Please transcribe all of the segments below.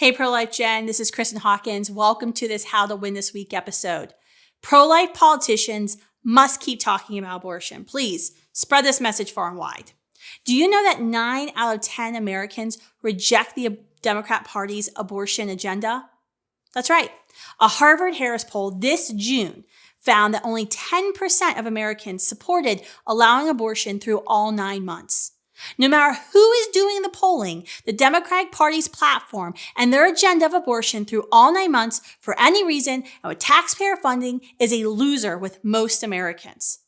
Hey, Pro-Life Jen, this is Kristan Hawkins. Welcome to this How to Win This Week episode. Pro-life politicians must keep talking about abortion. Please spread this message far and wide. Do you know that 9 out of 10 Americans reject the Democrat Party's abortion agenda? That's right. A Harvard-Harris poll this June found that only 10% of Americans supported allowing abortion through all 9 months. No matter who is doing the polling, the Democratic Party's platform and their agenda of abortion through all 9 months for any reason and with taxpayer funding is a loser with most Americans.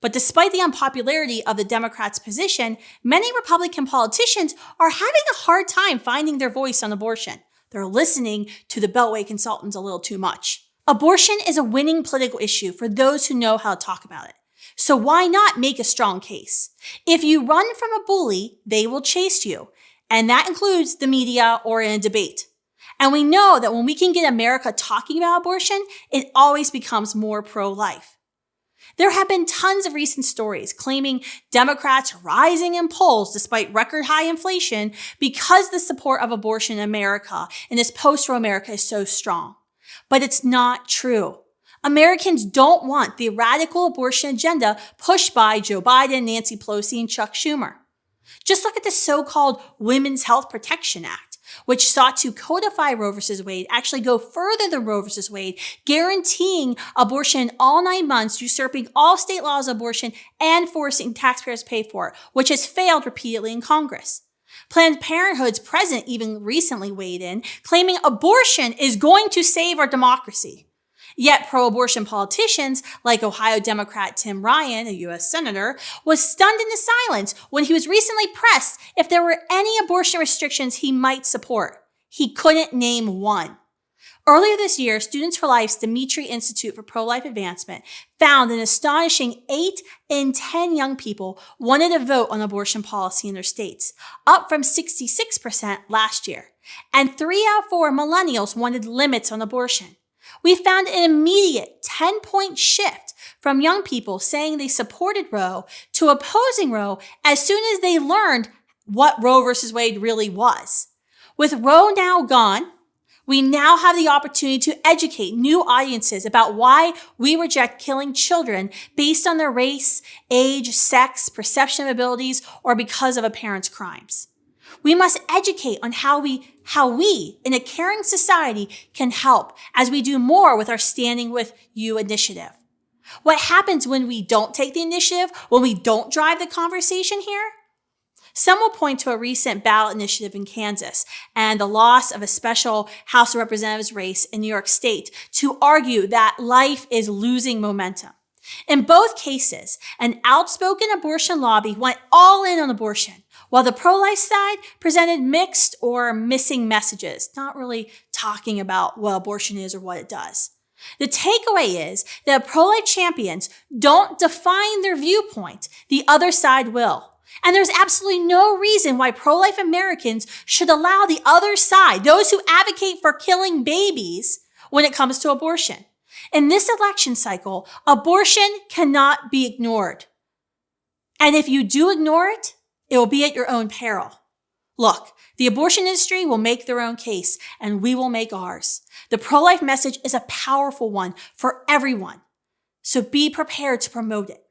But despite the unpopularity of the Democrats' position, many Republican politicians are having a hard time finding their voice on abortion. They're listening to the Beltway consultants a little too much. Abortion is a winning political issue for those who know how to talk about it. So why not make a strong case? If you run from a bully, they will chase you. And that includes the media or in a debate. And we know that when we can get America talking about abortion, it always becomes more pro-life. There have been tons of recent stories claiming Democrats rising in polls despite record high inflation because the support of abortion in America in this post-Roe America is so strong. But it's not true. Americans don't want the radical abortion agenda pushed by Joe Biden, Nancy Pelosi, and Chuck Schumer. Just look at the so-called Women's Health Protection Act, which sought to codify Roe v. Wade, actually go further than Roe v. Wade, guaranteeing abortion all 9 months, usurping all state laws of abortion, and forcing taxpayers to pay for it, which has failed repeatedly in Congress. Planned Parenthood's president even recently weighed in, claiming abortion is going to save our democracy. Yet pro-abortion politicians like Ohio Democrat Tim Ryan, a U.S. Senator, was stunned into silence when he was recently pressed if there were any abortion restrictions he might support. He couldn't name one. Earlier this year, Students for Life's Dimitri Institute for Pro-Life Advancement found an astonishing 8 in 10 young people wanted to vote on abortion policy in their states, up from 66% last year. And 3 out of 4 millennials wanted limits on abortion. We found an immediate 10-point shift from young people saying they supported Roe to opposing Roe as soon as they learned what Roe versus Wade really was. With Roe now gone, we now have the opportunity to educate new audiences about why we reject killing children based on their race, age, sex, perception of abilities, or because of a parent's crimes. We must educate on how we, in a caring society, can help as we do more with our Standing With You initiative. What happens when we don't take the initiative, when we don't drive the conversation here? Some will point to a recent ballot initiative in Kansas and the loss of a special House of Representatives race in New York State to argue that life is losing momentum. In both cases, an outspoken abortion lobby went all in on abortion, while the pro-life side presented mixed or missing messages, not really talking about what abortion is or what it does. The takeaway is that pro-life champions don't define their viewpoint. The other side will. And there's absolutely no reason why pro-life Americans should allow the other side, those who advocate for killing babies, when it comes to abortion. In this election cycle, abortion cannot be ignored. And if you do ignore it, it will be at your own peril. Look, the abortion industry will make their own case, and we will make ours. The pro-life message is a powerful one for everyone. So be prepared to promote it.